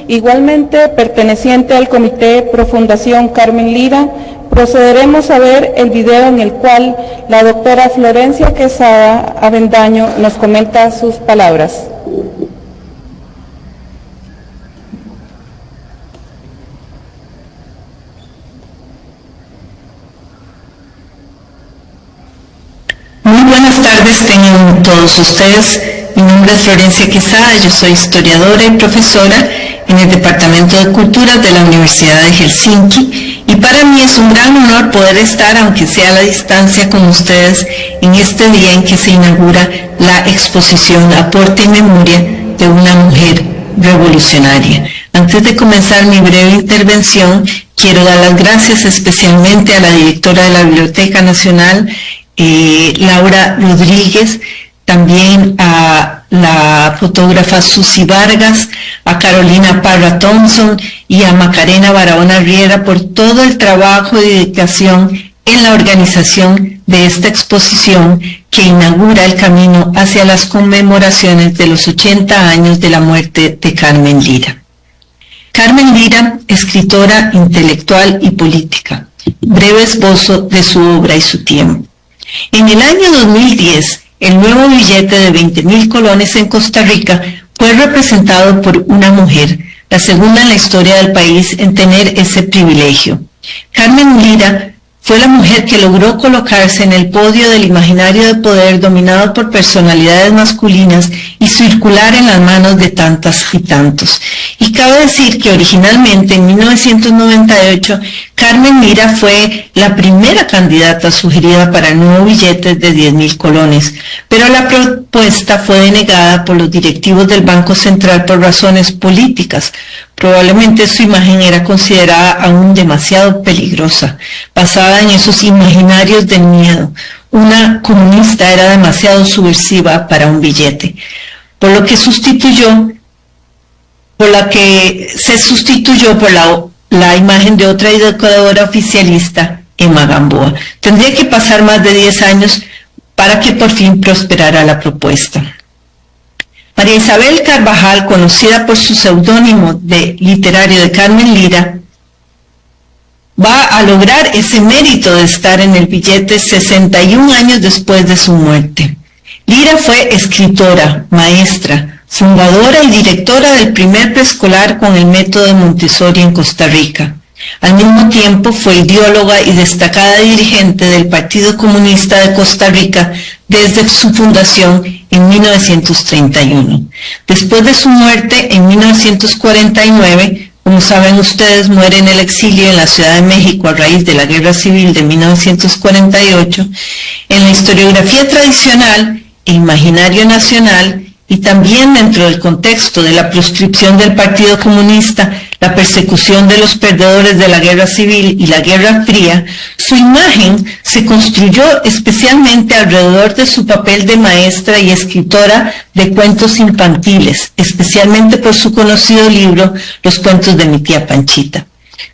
igualmente perteneciente al Comité Pro Fundación Carmen Lira, procederemos a ver el video en el cual la doctora Florencia Quesada Avendaño nos comenta sus palabras. Muy buenas tardes tengan todos ustedes. Mi nombre es Florencia Quesada, yo soy historiadora y profesora en el Departamento de Cultura de la Universidad de Helsinki, y para mí es un gran honor poder estar, aunque sea a la distancia, con ustedes en este día en que se inaugura la exposición Aporte y Memoria de una mujer revolucionaria. Antes de comenzar mi breve intervención, quiero dar las gracias especialmente a la directora de la Biblioteca Nacional, Laura Rodríguez, también a la fotógrafa Susi Vargas, a Carolina Parra Thompson y a Macarena Barahona Riera por todo el trabajo y dedicación en la organización de esta exposición que inaugura el camino hacia las conmemoraciones de los 80 años de la muerte de Carmen Lira. Carmen Lira, escritora, intelectual y política. Breve esbozo de su obra y su tiempo. En el año 2010, el nuevo billete de 20.000 colones en Costa Rica fue representado por una mujer, la segunda en la historia del país en tener ese privilegio. Carmen Lira fue la mujer que logró colocarse en el podio del imaginario de poder dominado por personalidades masculinas y circular en las manos de tantas y tantos. Y cabe decir que originalmente en 1998 Carmen Lira fue la primera candidata sugerida para el nuevo billete de 10.000 colones, pero la propuesta fue denegada por los directivos del Banco Central por razones políticas. Probablemente su imagen era considerada aún demasiado peligrosa, basada en esos imaginarios del miedo. Una comunista era demasiado subversiva para un billete, por lo que se sustituyó por la imagen de otra educadora oficialista, Emma Gamboa. Tendría que pasar más de 10 años para que por fin prosperara la propuesta. María Isabel Carvajal, conocida por su seudónimo de literario de Carmen Lira, va a lograr ese mérito de estar en el billete 61 años después de su muerte. Lira fue escritora, maestra, fundadora y directora del primer preescolar con el método de Montessori en Costa Rica. Al mismo tiempo fue ideóloga y destacada dirigente del Partido Comunista de Costa Rica desde su fundación en 1931. Después de su muerte en 1949, como saben ustedes, muere en el exilio en la Ciudad de México a raíz de la Guerra Civil de 1948. En la historiografía tradicional e imaginario nacional, y también dentro del contexto de la proscripción del Partido Comunista, la persecución de los perdedores de la Guerra Civil y la Guerra Fría, su imagen se construyó especialmente alrededor de su papel de maestra y escritora de cuentos infantiles, especialmente por su conocido libro Los cuentos de mi tía Panchita.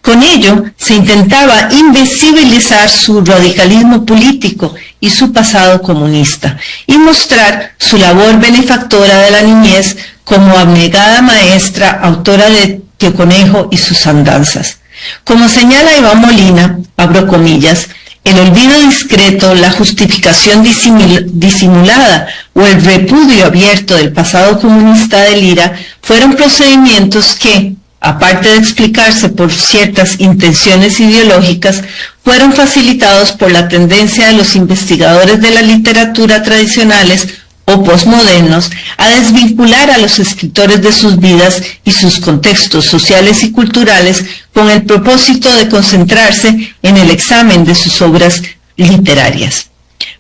Con ello, se intentaba invisibilizar su radicalismo político y su pasado comunista, y mostrar su labor benefactora de la niñez como abnegada maestra, autora de Tío Conejo y sus andanzas. Como señala Iván Molina, abro comillas, el olvido discreto, la justificación disimulada o el repudio abierto del pasado comunista de Lira fueron procedimientos que, aparte de explicarse por ciertas intenciones ideológicas, fueron facilitados por la tendencia de los investigadores de la literatura tradicionales o posmodernos a desvincular a los escritores de sus vidas y sus contextos sociales y culturales con el propósito de concentrarse en el examen de sus obras literarias.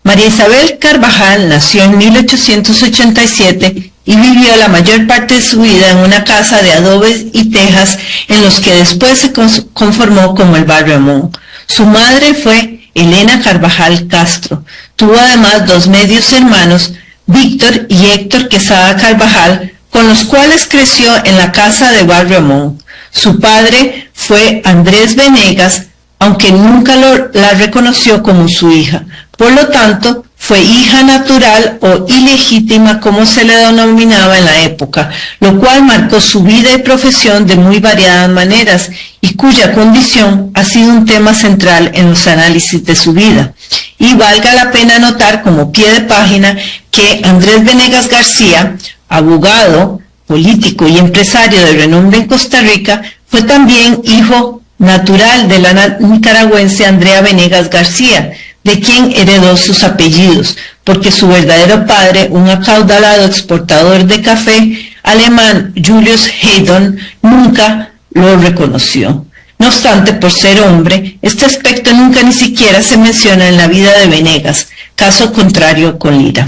María Isabel Carvajal nació en 1887 y vivió la mayor parte de su vida en una casa de adobes y tejas en los que después se conformó como el Barrio Amón. Su madre fue Elena Carvajal Castro. Tuvo además dos medios hermanos, Víctor y Héctor Quesada Carvajal, con los cuales creció en la casa de Barrio Amón. Su padre fue Andrés Venegas, aunque nunca la reconoció como su hija. Por lo tanto, Fue hija natural o ilegítima, como se le denominaba en la época, lo cual marcó su vida y profesión de muy variadas maneras y cuya condición ha sido un tema central en los análisis de su vida. Y valga la pena notar como pie de página que Andrés Venegas García, abogado, político y empresario de renombre en Costa Rica, fue también hijo natural de la nicaragüense Andrea Venegas García, de quien heredó sus apellidos, porque su verdadero padre, un acaudalado exportador de café alemán, Julius Haydn, nunca lo reconoció. No obstante, por ser hombre, este aspecto nunca ni siquiera se menciona en la vida de Venegas, caso contrario con Lira.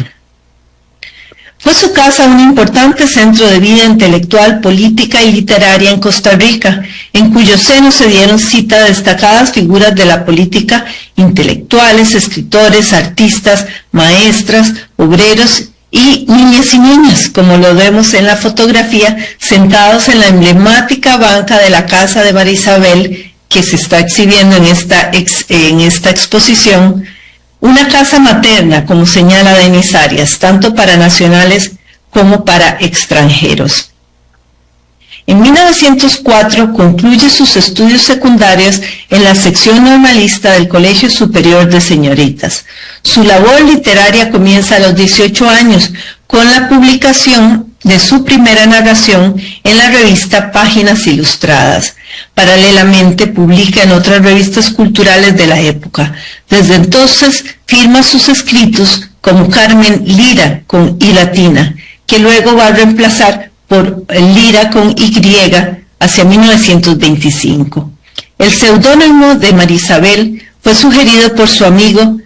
Fue su casa un importante centro de vida intelectual, política y literaria en Costa Rica, en cuyo seno se dieron cita a destacadas figuras de la política, intelectuales, escritores, artistas, maestras, obreros y niñas, como lo vemos en la fotografía, sentados en la emblemática banca de la casa de María Isabel, que se está exhibiendo en esta exposición. Una casa materna, como señala Denis Arias, tanto para nacionales como para extranjeros. En 1904 concluye sus estudios secundarios en la sección normalista del Colegio Superior de Señoritas. Su labor literaria comienza a los 18 años con la publicación de su primera narración en la revista Páginas Ilustradas. Paralelamente publica en otras revistas culturales de la época. Desde entonces firma sus escritos como Carmen Lira con I latina, que luego va a reemplazar por Lira con Y hacia 1925. El seudónimo de María Isabel fue sugerido por su amigo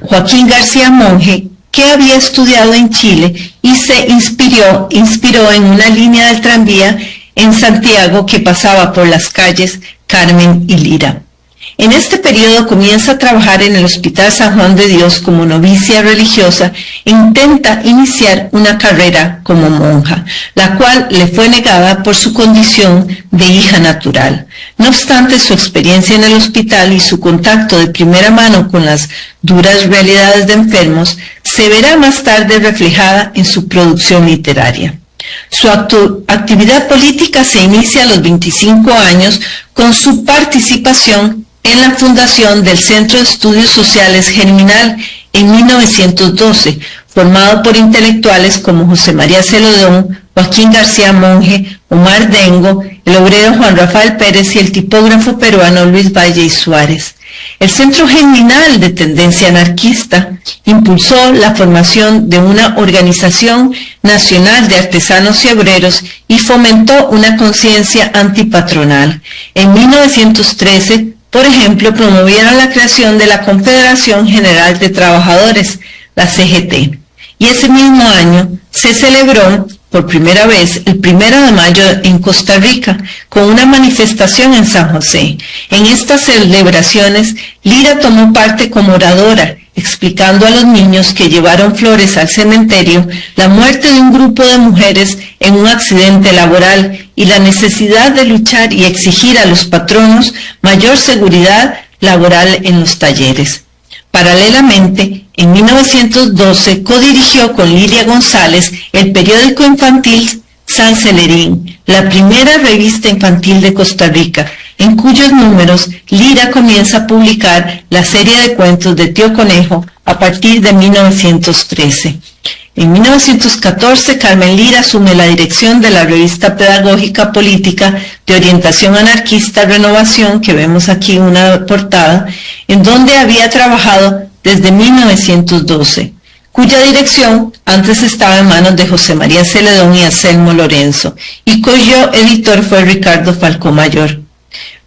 Joaquín García Monge, que había estudiado en Chile y se inspiró en una línea del tranvía en Santiago que pasaba por las calles Carmen y Lira. En este periodo comienza a trabajar en el Hospital San Juan de Dios como novicia religiosa e intenta iniciar una carrera como monja, la cual le fue negada por su condición de hija natural. No obstante, su experiencia en el hospital y su contacto de primera mano con las duras realidades de enfermos se verá más tarde reflejada en su producción literaria. Su actividad política se inicia a los 25 años con su participación en la fundación del Centro de Estudios Sociales Germinal en 1912, formado por intelectuales como José María Celedón, Joaquín García Monge, Omar Dengo, el obrero Juan Rafael Pérez y el tipógrafo peruano Luis Valle y Suárez. El Centro Germinal, de tendencia anarquista, impulsó la formación de una organización nacional de artesanos y obreros y fomentó una conciencia antipatronal. En 1913, por ejemplo, promovieron la creación de la Confederación General de Trabajadores, la CGT, y ese mismo año se celebró por primera vez el 1 de mayo en Costa Rica, con una manifestación en San José. En estas celebraciones, Lira tomó parte como oradora, explicando a los niños que llevaron flores al cementerio la muerte de un grupo de mujeres en un accidente laboral y la necesidad de luchar y exigir a los patronos mayor seguridad laboral en los talleres. Paralelamente, en 1912 codirigió con Lilia González el periódico infantil San Celerín, la primera revista infantil de Costa Rica, en cuyos números Lira comienza a publicar la serie de cuentos de Tío Conejo a partir de 1913. En 1914, Carmen Lira asume la dirección de la revista pedagógica política de orientación anarquista Renovación, que vemos aquí una portada, en donde había trabajado desde 1912, cuya dirección antes estaba en manos de José María Celedón y Anselmo Lorenzo, y cuyo editor fue Ricardo Falcó Mayor.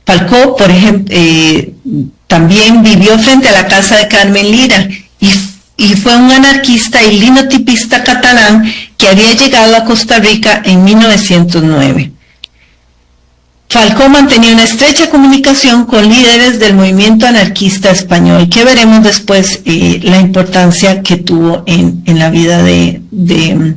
Falcó, por ejemplo, también vivió frente a la casa de Carmen Lira y fue un anarquista y linotipista catalán que había llegado a Costa Rica en 1909. Falcó mantenía una estrecha comunicación con líderes del movimiento anarquista español, que veremos después la importancia que tuvo en la vida de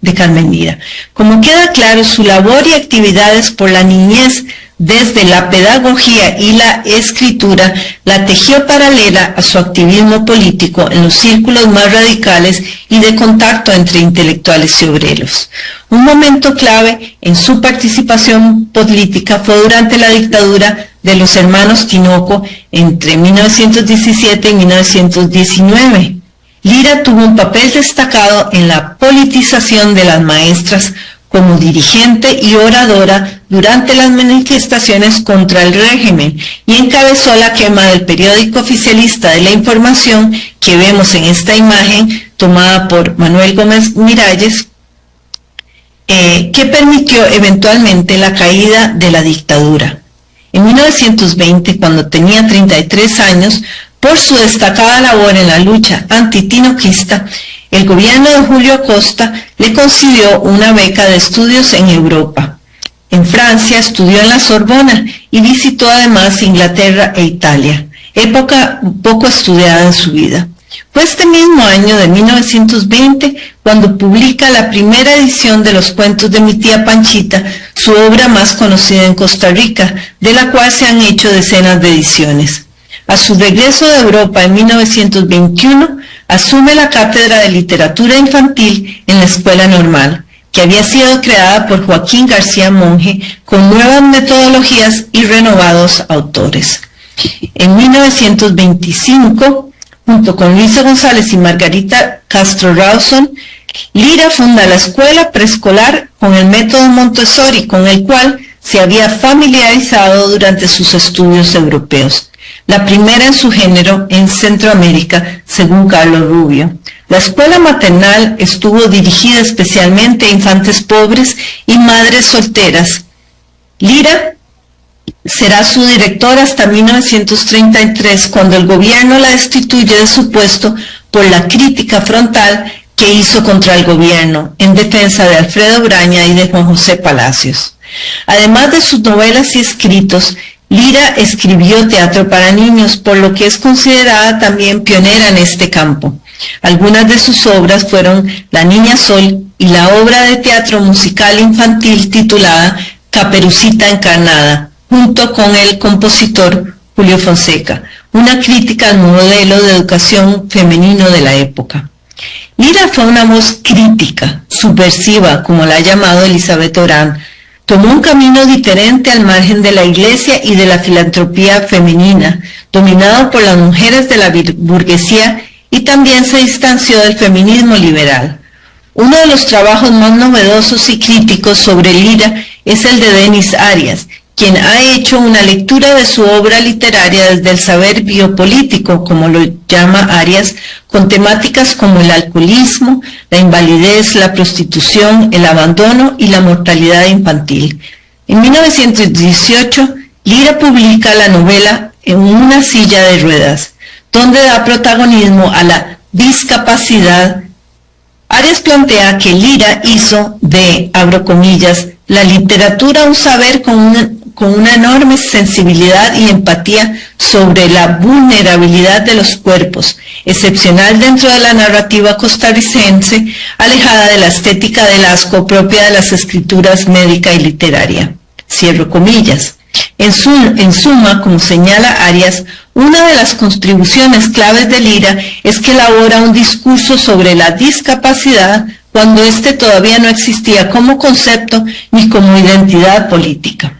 de Carmen Lira. Como queda claro, su labor y actividades por la niñez desde la pedagogía y la escritura la tejió paralela a su activismo político en los círculos más radicales y de contacto entre intelectuales y obreros. Un momento clave en su participación política fue durante la dictadura de los hermanos Tinoco entre 1917 y 1919. Lira tuvo un papel destacado en la politización de las maestras como dirigente y oradora durante las manifestaciones contra el régimen y encabezó la quema del periódico oficialista de la Información que vemos en esta imagen tomada por Manuel Gómez Miralles, que permitió eventualmente la caída de la dictadura. En 1920, cuando tenía 33 años, por su destacada labor en la lucha antitinoquista, el gobierno de Julio Acosta le concedió una beca de estudios en Europa. En Francia estudió en la Sorbona y visitó además Inglaterra e Italia, época poco estudiada en su vida. Fue este mismo año de 1920 cuando publica la primera edición de los cuentos de mi tía Panchita, su obra más conocida en Costa Rica, de la cual se han hecho decenas de ediciones. A su regreso de Europa en 1921, asume la cátedra de literatura infantil en la Escuela Normal, que había sido creada por Joaquín García Monge con nuevas metodologías y renovados autores. En 1925, junto con Luisa González y Margarita Castro Rawson, Lira funda la escuela preescolar con el método Montessori, con el cual se había familiarizado durante sus estudios europeos. La primera en su género en Centroamérica, según Carlos Rubio. La escuela maternal estuvo dirigida especialmente a infantes pobres y madres solteras. Lira será su directora hasta 1933, cuando el gobierno la destituye de su puesto por la crítica frontal que hizo contra el gobierno en defensa de Alfredo Braña y de Juan José Palacios. Además de sus novelas y escritos, Lira escribió teatro para niños, por lo que es considerada también pionera en este campo. Algunas de sus obras fueron La Niña Sol y la obra de teatro musical infantil titulada Caperucita Encarnada, junto con el compositor Julio Fonseca, una crítica al modelo de educación femenino de la época. Lira fue una voz crítica, subversiva, como la ha llamado Elizabeth Orán. Tomó un camino diferente al margen de la iglesia y de la filantropía femenina, dominado por las mujeres de la burguesía, y también se distanció del feminismo liberal. Uno de los trabajos más novedosos y críticos sobre Lira es el de Denis Arias, quien ha hecho una lectura de su obra literaria desde el saber biopolítico, como lo llama Arias, con temáticas como el alcoholismo, la invalidez, la prostitución, el abandono y la mortalidad infantil. En 1918, Lira publica la novela En una silla de ruedas, donde da protagonismo a la discapacidad. Arias plantea que Lira hizo de, abro comillas, la literatura un saber con una enorme sensibilidad y empatía sobre la vulnerabilidad de los cuerpos, excepcional dentro de la narrativa costarricense, alejada de la estética del asco propia de las escrituras médica y literaria. Cierro comillas. En suma, como señala Arias, una de las contribuciones claves de Lira es que elabora un discurso sobre la discapacidad cuando éste todavía no existía como concepto ni como identidad política.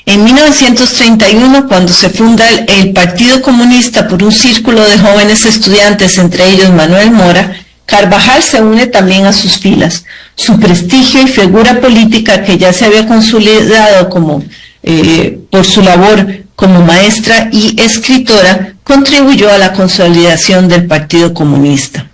En 1931, cuando se funda el Partido Comunista por un círculo de jóvenes estudiantes, entre ellos Manuel Mora, Carvajal se une también a sus filas. Su prestigio y figura política, que ya se había consolidado por su labor como maestra y escritora, contribuyó a la consolidación del Partido Comunista.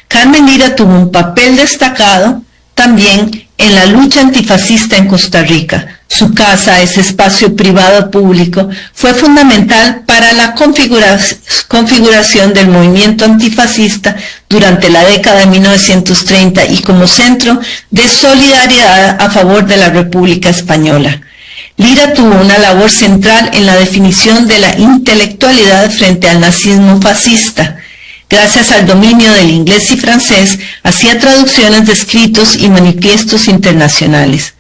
Carmen Lira tuvo un papel destacado también en la lucha antifascista en Costa Rica. Su casa, ese espacio privado público, fue fundamental para la configuración del movimiento antifascista durante la década de 1930 y como centro de solidaridad a favor de la República Española. Lira tuvo una labor central en la definición de la intelectualidad frente al nazismo fascista. Gracias al dominio del inglés y francés, hacía traducciones de escritos y manifiestos internacionales.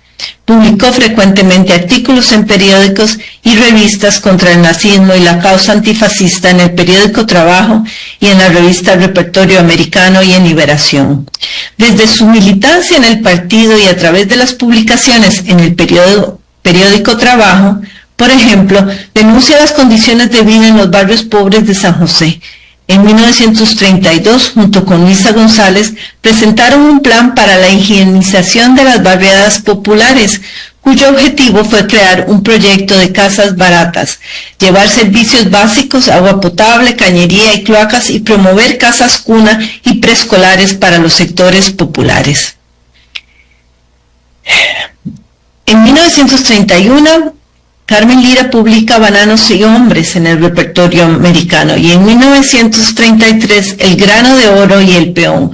Publicó frecuentemente artículos en periódicos y revistas contra el nazismo y la causa antifascista en el periódico Trabajo y en la revista Repertorio Americano y en Liberación. Desde su militancia en el partido y a través de las publicaciones en el periódico Trabajo, por ejemplo, denuncia las condiciones de vida en los barrios pobres de San José. En 1932, junto con Luisa González, presentaron un plan para la higienización de las barriadas populares, cuyo objetivo fue crear un proyecto de casas baratas, llevar servicios básicos, agua potable, cañería y cloacas y promover casas cuna y preescolares para los sectores populares. En 1931, Carmen Lira publica Bananos y Hombres en el Repertorio Americano y en 1933 El grano de oro y El peón,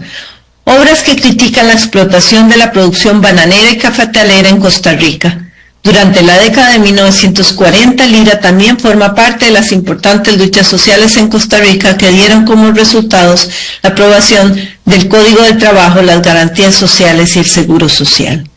obras que critican la explotación de la producción bananera y cafetalera en Costa Rica. Durante la década de 1940, Lira también forma parte de las importantes luchas sociales en Costa Rica que dieron como resultados la aprobación del Código del Trabajo, las garantías sociales y el seguro social.